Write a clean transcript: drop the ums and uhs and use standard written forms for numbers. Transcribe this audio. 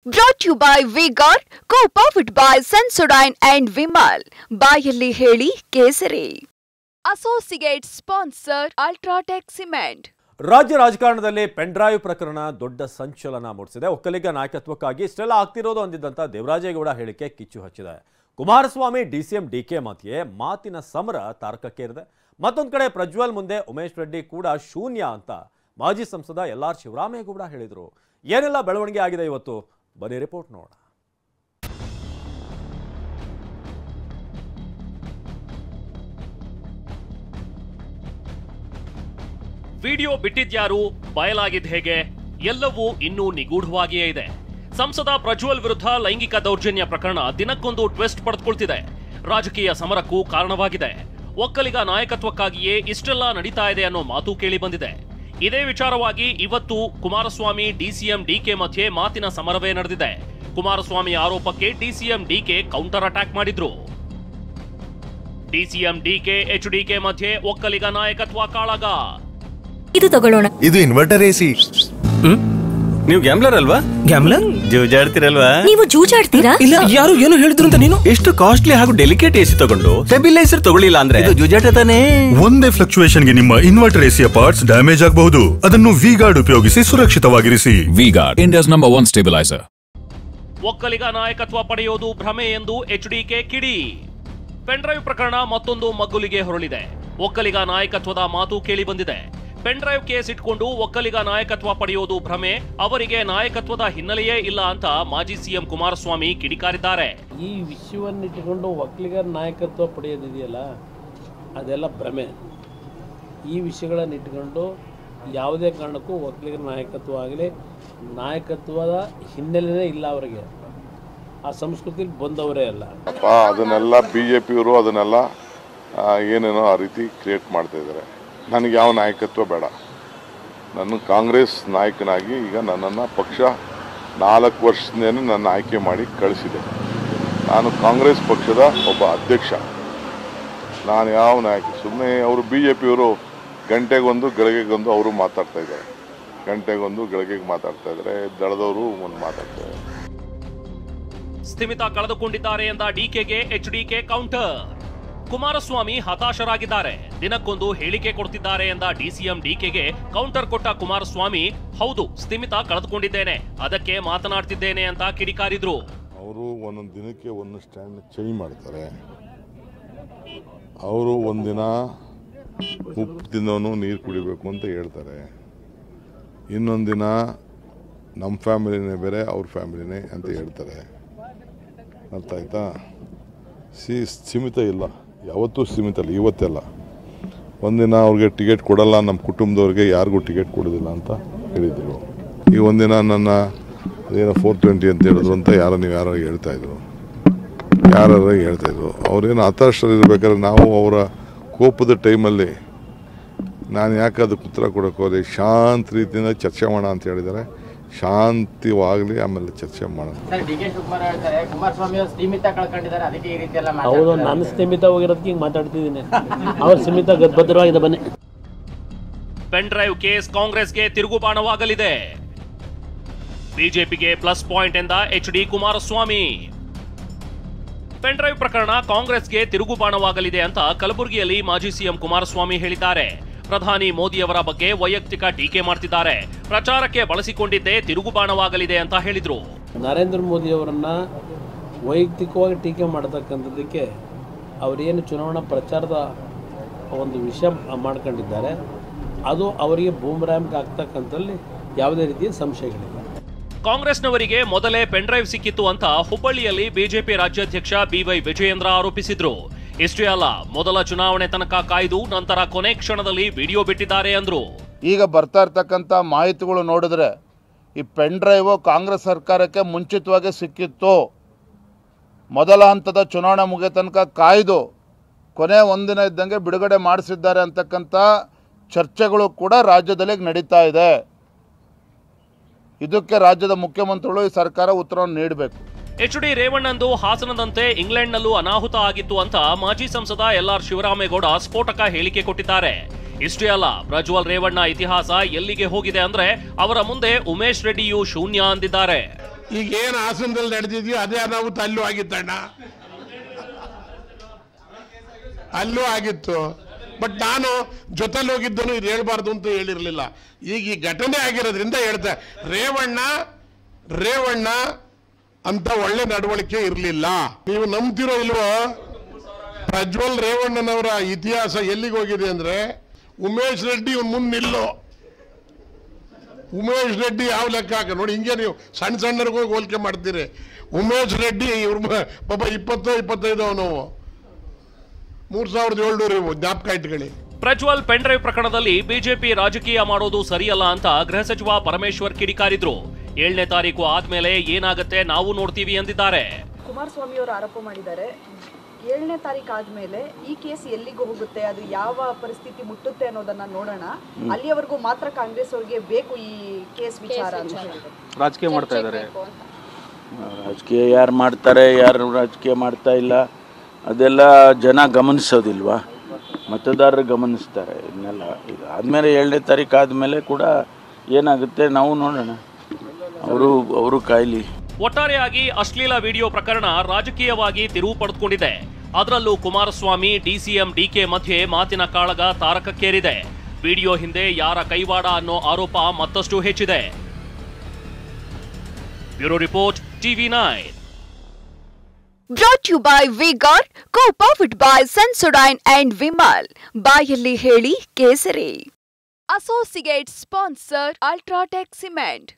Brought to you by V-Guard, co-powered by Sensodyne and Vimal. ಬಾಯಲ್ಲಿ ಹೇಳಿ ಕೇಸರಿ. Associate sponsor Ultratech Cement. ರಾಜ್ಯ ರಾಜಕಾರಣದಲ್ಲಿ ಪೆನ್ಡ್ರೈವ್ ಪ್ರಕರಣ ದೊಡ್ಡ ಸಂಚಲನ ಮೂಡಿಸಿದೆ. ಒಕ್ಕಲಿಗ ನಾಯಕತ್ವಕ್ಕಾಗಿ ಇಷ್ಟೆಲ್ಲ ಆಗ್ತಿರೋದು ಅಂದಿದ್ದಂತ ದೇವರಾಜೇಗೌಡ ಹೇಳಿಕೆ ಕಿಚ್ಚು ಹಚ್ಚಿದೆ. ಕುಮಾರಸ್ವಾಮಿ ಡಿಸಿಎಂ ಡಿಕೆ ಮಧ್ಯೆ ಮಾತಿನ ಸಮರ ತಾರಕಕ್ಕೇರಿದೆ. ಮತ್ತೊಂದು ಕಡೆ ಪ್ರಜ್ವಲ್ ಮುಂದೆ ಉಮೇಶ್ ರೆಡ್ಡಿ ಕೂಡ ಶೂನ್ಯ ಅಂತ ಮಾಜಿ ಸಂಸದ ಎಲ್.ಆರ್. ಶಿವರಾಮೇಗೌಡ ಹೇಳಿದರು. ಏನೆಲ್ಲ ಬೆಳವಣಿಗೆ ಆಗಿದೆ ಇವತ್ತು ಬನ್ನಿ ರಿಪೋರ್ಟ್ ನೋಡೋಣ. ವಿಡಿಯೋ ಬಿಟ್ಟಿದ್ಯಾರು, ಬಯಲಾಗಿದ್ದು ಹೇಗೆ, ಎಲ್ಲವೂ ಇನ್ನೂ ನಿಗೂಢವಾಗಿಯೇ ಇದೆ. ಸಂಸದ ಪ್ರಜ್ವಲ್ ವಿರುದ್ಧ ಲೈಂಗಿಕ ದೌರ್ಜನ್ಯ ಪ್ರಕರಣ ದಿನಕ್ಕೊಂದು ಟ್ವಿಸ್ಟ್ ಪಡೆದುಕೊಳ್ತಿದೆ. ರಾಜಕೀಯ ಸಮರಕ್ಕೂ ಕಾರಣವಾಗಿದೆ. ಒಕ್ಕಲಿಗ ನಾಯಕತ್ವಕ್ಕಾಗಿಯೇ ಇಷ್ಟೆಲ್ಲ ನಡೀತಾ ಇದೆ ಅನ್ನೋ ಮಾತು ಕೇಳಿ ಬಂದಿದೆ. ಇದೇ ವಿಚಾರವಾಗಿ ಇವತ್ತು ಕುಮಾರಸ್ವಾಮಿ ಡಿಸಿಎಂ ಡಿಕೆ ಮಧ್ಯೆ ಮಾತಿನ ಸಮರವೇ ನಡೆದಿದೆ. ಕುಮಾರಸ್ವಾಮಿ ಆರೋಪಕ್ಕೆ ಡಿಸಿಎಂ ಡಿಕೆ ಕೌಂಟರ್ ಅಟ್ಯಾಕ್ ಮಾಡಿದ್ರು. ಡಿಸಿಎಂ ಡಿಕೆ ಎಚ್ಡಿಕೆ ಮಧ್ಯೆ ಒಕ್ಕಲಿಗ ನಾಯಕತ್ವ ಕಾಳಗ. ಇದು ತಗೊಳ್ಳೋಣ. ಇದು ಇನ್ವರ್ಟರ್ ಎಸಿ. ನೀವು ಗ್ಯಾಮ್ಲರ್ ಅಲ್ವಾ? ಗ್ಯಾಮ್ಲರ್ ಜೂಜಾಡ್ತಿರಲ್ವಾ? ನೀವು ಜೂಜಾಡ್ತೀರಾ? ಇಲ್ಲ, ಯಾರು ಏನು ಹೇಳಿದ್ರು ಅಂತ ನೀನು ಎಷ್ಟು ಕಾಸ್ಟ್ಲಿ ಹಾಗೂ ಡೆಲಿಕೇಟ್ ಎಸಿ ತಗೊಂಡು ಸ್ಟೆಬಿಲೈಸರ್ ತಗೊಳ್ಳಿಲ್ಲ ಅಂದ್ರೆ ಇದು ಜೂಜಾಟ ತಾನೇ. ಒಂದೇ ಫ್ಲಕ್ಚುಯೇಷನ್ ಗೆ ನಿಮ್ಮ ಇನ್ವರ್ಟರ್ ಎಸಿಯ ಪಾರ್ಟ್ಸ್ ಡ್ಯಾಮೇಜ್ ಆಗಬಹುದು. ಅದನ್ನು ವಿ-ಗಾರ್ಡ್ ಉಪಯೋಗಿಸಿ ಸುರಕ್ಷಿತವಾಗಿರಿಸಿ. V Guard, India's number 1 stabiliser. Vokkaliga ನಾಯಕತ್ವ ಪಡೆಯೋದು ಭ್ರಮೆ ಎಂದು ಎಚ್ಡಿಕೆ ಕಿಡಿ. ಪೆನ್ಡ್ರೈವ್ ಪ್ರಕರಣ ಮತ್ತೊಂದು ಮಗ್ಗುಲಿಗೆ ಹೊರಳಿದೆ. ಒಕ್ಕಲಿಗ ನಾಯಕತ್ವದ ಮಾತು ಕೇಳಿ ಬಂದಿದೆ. ಪೆನ್ಡ್ರೈವ್ ಕೇಸ್ ಇಟ್ಕೊಂಡು ಒಕ್ಕಲಿಗ ನಾಯಕತ್ವ ಪಡೆಯೋದು ಭ್ರಮೆ, ಅವರಿಗೆ ನಾಯಕತ್ವದ ಹಿನ್ನೆಲೆಯೇ ಇಲ್ಲ ಅಂತ ಮಾಜಿ ಸಿಎಂ ಕುಮಾರಸ್ವಾಮಿ ಕಿಡಿಕಾರಿದ್ದಾರೆ. ಈ ವಿಷಯವನ್ನಿಟ್ಟುಕೊಂಡು ಒಕ್ಕಲಿಗರ ನಾಯಕತ್ವ ಪಡೆಯೋದಿದೆಯಲ್ಲ, ಅದೆಲ್ಲ ಭ್ರಮೆ. ಈ ವಿಷಯಗಳನ್ನಿಟ್ಟುಕೊಂಡು ಯಾವುದೇ ಕಾರಣಕ್ಕೂ ಒಕ್ಕಲಿಗರ ನಾಯಕತ್ವ ಆಗಲಿ, ನಾಯಕತ್ವದ ಹಿನ್ನೆಲೆನೇ ಇಲ್ಲ ಅವರಿಗೆ. ಆ ಸಂಸ್ಕೃತಿಲಿ ಬಂದವರೇ ಅಲ್ಲ. ಅದನ್ನೆಲ್ಲ BJPಯವರು ಅದನ್ನೆಲ್ಲ ಏನೇನೋ ಆ ರೀತಿ ಕ್ರಿಯೇಟ್ ಮಾಡ್ತಾ ಇದ್ದಾರೆ. ನನಗೆ ಯಾವ ನಾಯಕತ್ವ ಬೇಡ. ನಾನು ಕಾಂಗ್ರೆಸ್ ನಾಯಕನಾಗಿ ಈಗ ನನ್ನನ್ನು ಪಕ್ಷ 4 ವರ್ಷದಿಂದನೇ ನನ್ನ ಆಯ್ಕೆ ಮಾಡಿ ಕಳಿಸಿದೆ. ನಾನು ಕಾಂಗ್ರೆಸ್ ಪಕ್ಷದ ಒಬ್ಬ ಅಧ್ಯಕ್ಷ. ನಾನು ಯಾವ ನಾಯಕ ಸುಮ್ಮನೆ ಅವರು BJPಯವರು ಗಂಟೆಗೊಂದು ಗಳಿಗೆಗೊಂದು ಅವರು ಮಾತಾಡ್ತಾ ಇದ್ದಾರೆ. ಗಂಟೆಗೊಂದು ಗಳಿಗೆಗೆ ಮಾತಾಡ್ತಾ ಇದ್ದಾರೆ. ದಳದವರು ಒಂದು ಮಾತಾಡ್ತಾ ಇದ್ದಾರೆ. ಸ್ಥಿಮಿತ ಕಳೆದುಕೊಂಡಿದ್ದಾರೆ ಎಂದ ಡಿಕೆಗೆ ಎಚ್ಡಿಕೆ ಕೌಂಟರ್. ಕುಮಾರಸ್ವಾಮಿ ಹತಾಶರಾಗಿದ್ದಾರೆ, ದಿನಕ್ಕೊಂದು ಹೇಳಿಕೆ ಕೊಡ್ತಿದ್ದಾರೆ ಎಂದ ಡಿಸಿಎಂ ಡಿಕೆಗೆ ಕೌಂಟರ್ ಕೊಟ್ಟ ಕುಮಾರಸ್ವಾಮಿ, ಹೌದು ಸ್ಥಿಮಿತ ಕಳೆದುಕೊಂಡಿದ್ದೇನೆ, ಅದಕ್ಕೆ ಮಾತನಾಡ್ತಿದ್ದೇನೆ ಅಂತ ಕಿಡಿಕಾರಿದ್ರು. ಅವರು ಒಂದೊಂದು ದಿನಕ್ಕೆ ಒಂದು ಸ್ಟ್ಯಾಂಡ್ ಚೇಂಜ್ ಮಾಡ್ತಾರೆ. ಅವರು ಒಂದಿನ ಉಪ್ಪು ತಿನ್ನೋನು ನೀರು ಕುಡಿಬೇಕು ಅಂತ ಹೇಳ್ತಾರೆ. ಇನ್ನೊಂದು ದಿನ ನಮ್ಮ ಫ್ಯಾಮಿಲಿನೇ ಬೇರೆ ಅವ್ರ ಫ್ಯಾಮಿಲಿನೇ ಅಂತ ಹೇಳ್ತಾರೆ. ಅರ್ಥ ಆಯ್ತಾ? ಸೀಮಿತ ಇಲ್ಲ, ಯಾವತ್ತೂ ಸೀಮಿತ ಇಲ್ಲ. ಇವತ್ತೆಲ್ಲ ಒಂದಿನ ಅವ್ರಿಗೆ ಟಿಕೆಟ್ ಕೊಡಲ್ಲ, ನಮ್ಮ ಕುಟುಂಬದವ್ರಿಗೆ ಯಾರಿಗೂ ಟಿಕೆಟ್ ಕೊಡೋದಿಲ್ಲ ಅಂತ ಹೇಳಿದರು. ಈಗ ಒಂದಿನ ನನ್ನ ಅದೇನೋ 420 ಅಂತ ಹೇಳಿದ್ರು ಅಂತ ನೀವು ಯಾರು ಹೇಳ್ತಾಯಿದ್ರು. ಅವ್ರೇನು ಹತಾಶರಿರ್ಬೇಕಾದ್ರೆ ನಾವು ಅವರ ಕೋಪದ ಟೈಮಲ್ಲಿ ನಾನು ಯಾಕೆ ಅದಕ್ಕೆ ಉತ್ತರ ಕೊಡೋಕೆ ಹೋದೆ, ಶಾಂತ ರೀತಿಯಿಂದ ಚರ್ಚೆ ಮಾಡೋಣ ಅಂತ ಹೇಳಿದ್ದಾರೆ. ಶಾಂತಿವಾಗಲಿ, ಆಮೇಲೆ ಚರ್ಚೆ ಮಾಡೋಣ. ಹೌದು, ನಾನು ಸ್ಥಿಮಿತ ಹೋಗಿರೋದಕ್ಕೆ ಹಿಂಗೆ ಮಾತಾಡ್ತಿದ್ದೀನಿ. ಅವ್ರ ಸ್ಥಿಮಿತ ಭದ್ರವಾಗಿದೆ. ಬನ್ನಿ. ಪೆನ್ ಡ್ರೈವ್ ಕೇಸ್ ಕಾಂಗ್ರೆಸ್ಗೆ ತಿರುಗುಬಾಣವಾಗಲಿದೆ. ಬಿಜೆಪಿಗೆ ಪ್ಲಸ್ ಪಾಯಿಂಟ್ ಎಂದ ಎಚ್ಡಿ ಕುಮಾರಸ್ವಾಮಿ. ಪೆನ್ ಡ್ರೈವ್ ಪ್ರಕರಣ ಕಾಂಗ್ರೆಸ್ಗೆ ತಿರುಗುಬಾಣವಾಗಲಿದೆ ಅಂತ ಕಲಬುರಗಿಯಲ್ಲಿ ಮಾಜಿ ಸಿಎಂ ಕುಮಾರಸ್ವಾಮಿ ಹೇಳಿದ್ದಾರೆ. ಪ್ರಧಾನಿ ಮೋದಿಯವರ ಬಗ್ಗೆ ವೈಯಕ್ತಿಕ ಟೀಕೆ ಮಾಡ್ತಿದ್ದಾರೆ. ಪ್ರಚಾರಕ್ಕೆ ಬಳಸಿಕೊಂಡಿದ್ದೇ ತಿರುಗುಬಾಣವಾಗಲಿದೆ ಅಂತ ಹೇಳಿದ್ರು. ನರೇಂದ್ರ ಮೋದಿ ಅವರನ್ನ ವೈಯಕ್ತಿಕವಾಗಿ ಟೀಕೆ ಮಾಡತಕ್ಕಂಥದ್ದಕ್ಕೆ ಅವರೇನು ಚುನಾವಣಾ ಪ್ರಚಾರದ ಒಂದು ವಿಷಯ ಮಾಡ್ಕೊಂಡಿದ್ದಾರೆ, ಅದು ಅವರಿಗೆ ಬೂಮ್ರಾಂಗ್ ಆಗ್ತಕ್ಕಂಥಲ್ಲಿ ಯಾವುದೇ ರೀತಿಯ ಸಂಶಯಗಳಿಲ್ಲ. ಕಾಂಗ್ರೆಸ್ನವರಿಗೆ ಮೊದಲೇ ಪೆನ್ ಡ್ರೈವ್ ಸಿಕ್ಕಿತ್ತು ಅಂತ ಹುಬ್ಬಳ್ಳಿಯಲ್ಲಿ ಬಿಜೆಪಿ ರಾಜ್ಯಾಧ್ಯಕ್ಷ BY ವಿಜಯೇಂದ್ರ ಆರೋಪಿಸಿದ್ರು. ಇಷ್ಟೇ ಅಲ್ಲ, ಮೊದಲ ಚುನಾವಣೆ ತನಕ ಕಾಯ್ದು ನಂತರ ಕೊನೆ ಕ್ಷಣದಲ್ಲಿ ವಿಡಿಯೋ ಬಿಟ್ಟಿದ್ದಾರೆ ಅಂದ್ರು. ಈಗ ಬರ್ತಾ ಇರ್ತಕ್ಕಂಥ ಮಾಹಿತಿಗಳು ನೋಡಿದ್ರೆ ಈ ಪೆನ್ ಡ್ರೈವ್ ಕಾಂಗ್ರೆಸ್ ಸರ್ಕಾರಕ್ಕೆ ಮುಂಚಿತವಾಗಿ ಸಿಕ್ಕಿತ್ತು. ಮೊದಲ ಹಂತದ ಚುನಾವಣೆ ಮುಗಿಯ ತನಕ ಕಾಯ್ದು ಕೊನೆ ಒಂದಿನ ಇದ್ದಂಗೆ ಬಿಡುಗಡೆ ಮಾಡಿಸಿದ್ದಾರೆ ಅಂತಕ್ಕಂಥ ಚರ್ಚೆಗಳು ಕೂಡ ರಾಜ್ಯದಲ್ಲಿ ನಡೀತಾ ಇದೆ. ಇದಕ್ಕೆ ರಾಜ್ಯದ ಮುಖ್ಯಮಂತ್ರಿಗಳು ಈ ಸರ್ಕಾರ ಉತ್ತರವನ್ನು ನೀಡಬೇಕು. ಎಚ್ಡಿ ರೇವಣ್ಣಂದು ಹಾಸನದಂತೆ ಇಂಗ್ಲೆಂಡ್ನಲ್ಲೂ ಅನಾಹುತ ಆಗಿತ್ತು ಅಂತ ಮಾಜಿ ಸಂಸದ ಎಲ್.ಆರ್. ಶಿವರಾಮೇಗೌಡ ಸ್ಫೋಟಕ ಹೇಳಿಕೆ ಕೊಟ್ಟಿದ್ದಾರೆ. ಇಷ್ಟೇ ಅಲ್ಲ, ಪ್ರಜ್ವಲ್ ರೇವಣ್ಣ ಇತಿಹಾಸ ಎಲ್ಲಿಗೆ ಹೋಗಿದೆ ಅಂದ್ರೆ ಅವರ ಮುಂದೆ ಉಮೇಶ್ ರೆಡ್ಡಿಯೂ ಶೂನ್ಯ ಅಂದಿದ್ದಾರೆ. ಈಗ ಏನು ಹಾಸನದಲ್ಲಿ ನಡೆದಿದೆಯೋ ಅದೇ ಅನಾಹುತ ಅಲ್ಲೂ ಆಗಿತ್ತಣ್ಣ, ಅಲ್ಲೂ ಆಗಿತ್ತು. ಬಟ್ ನಾನು ಜೊತೆಲಿ ಹೋಗಿದ್ದನು ಇದು ಹೇಳ್ಬಾರ್ದು ಅಂತ ಹೇಳಿರಲಿಲ್ಲ. ಈಗ ಈ ಘಟನೆ ಆಗಿರೋದ್ರಿಂದ ಹೇಳ್ತೆ, ರೇವಣ್ಣ ಅಂತ ಒಳ್ಳೆ ನಡವಳಿಕೆ ಇರಲಿಲ್ಲ. ನೀವು ನಂಬ್ತಿರೋ ಇಲ್ವೋ, ಪ್ರಜ್ವಲ್ ರೇವಣ್ಣನವರ ಇತಿಹಾಸ ಎಲ್ಲಿಗೆ ಹೋಗಿದೆ ಅಂದ್ರೆ, ಉಮೇಶ್ ರೆಡ್ಡಿ ಮುಂದೆ ನಿಲ್ಲೋ, ಉಮೇಶ್ ರೆಡ್ಡಿ ಯಾವ ಲೆಕ್ಕ ಹಾಕ ನೋಡಿ. ಹಿಂಗೆ ನೀವು ಸಣ್ಣ ಸಣ್ಣರಿಗೂ ಹೋಲಿಕೆ ಮಾಡ್ತೀರಿ. ಉಮೇಶ್ ರೆಡ್ಡಿ ಇವ್ರ ಪಾಪ 20-25 ಅವನು 3700 ಜ್ಞಾಪಕ ಇಟ್ಕೊಳ್ಳಿ. ಪ್ರಜ್ವಲ್ ಪೆನ್ಡ್ರೈವ್ ಪ್ರಕರಣದಲ್ಲಿ ಬಿಜೆಪಿ ರಾಜಕೀಯ ಮಾಡೋದು ಸರಿಯಲ್ಲ ಅಂತ ಗೃಹ ಸಚಿವ ಪರಮೇಶ್ವರ್ ಕಿಡಿಕಾರಿದ್ರು. 7ನೇ ತಾರೀಕು ಆದ್ಮೇಲೆ ಏನಾಗುತ್ತೆ ನಾವು ನೋಡ್ತೀವಿ ಎಂದಿದ್ದಾರೆ. ಕುಮಾರಸ್ವಾಮಿ ಅವರು ಆರೋಪ ಮಾಡಿದ್ದಾರೆ, 7ನೇ ತಾರೀಕು ಆದ್ಮೇಲೆ ಈ ಕೇಸ್ ಎಲ್ಲಿಗೂ ಹೋಗುತ್ತೆ, ಅದು ಯಾವ ಪರಿಸ್ಥಿತಿ ಮುಟ್ಟುತ್ತೆ ಅನ್ನೋದನ್ನ ನೋಡೋಣ, ಅಲ್ಲಿಯವರೆಗೂ ಮಾತ್ರ ಕಾಂಗ್ರೆಸ್ ಅವರಿಗೆ ಬೇಕು ಈ ಕೇಸ್ ವಿಚಾರ ಅಂತ ಹೇಳಿದ್ರು. ರಾಜಕೀಯ ಮಾಡ್ತಾ ಇದ್ದಾರೆ. ರಾಜಕೀಯ ಯಾರು ಮಾಡ್ತಾರೆ, ಯಾರು ರಾಜಕೀಯ ಮಾಡ್ತಾ ಇಲ್ಲ, ಅದೆಲ್ಲ ಜನ ಗಮನಿಸೋದಿಲ್ವಾ, ಮತದಾರರು ಗಮನಿಸ್ತಾರೆ ಇದನ್ನೆಲ್ಲ. ಇದು ಆದಮೇಲೆ 7ನೇ ತಾರೀಕು ಆದಮೇಲೆ ಕೂಡ ಏನಾಗುತ್ತೆ ನಾವು ನೋಡೋಣ, ಅವರು ಕಾಯ್ಲಿ. ಒಟ್ಟಾರೆಯಾಗಿ ಅಶ್ಲೀಲ ವಿಡಿಯೋ ಪ್ರಕರಣ ರಾಜಕೀಯವಾಗಿ ತಿರುವು ಪಡೆದುಕೊಂಡಿದೆ. ಅದರಲ್ಲೂ ಕುಮಾರಸ್ವಾಮಿ, ಡಿಸಿಎಂ ಡಿಕೆ ಮಧ್ಯೆ ಮಾತಿನ ಕಾಳಗ ತಾರಕಕ್ಕೇರಿದೆ. ವಿಡಿಯೋ ಹಿಂದೆ ಯಾರ ಕೈವಾಡ ಅನ್ನೋ ಆರೋಪ ಮತ್ತಷ್ಟು ಹೆಚ್ಚಿದೆ. Bureau report, TV9. Brought to you by V-Guard, co-powered by Sensodyne and Vimal. ಬಾಯಲ್ಲಿ ಹೇಳಿ ಕೇಸರಿ. Associate sponsor UltraTech cement.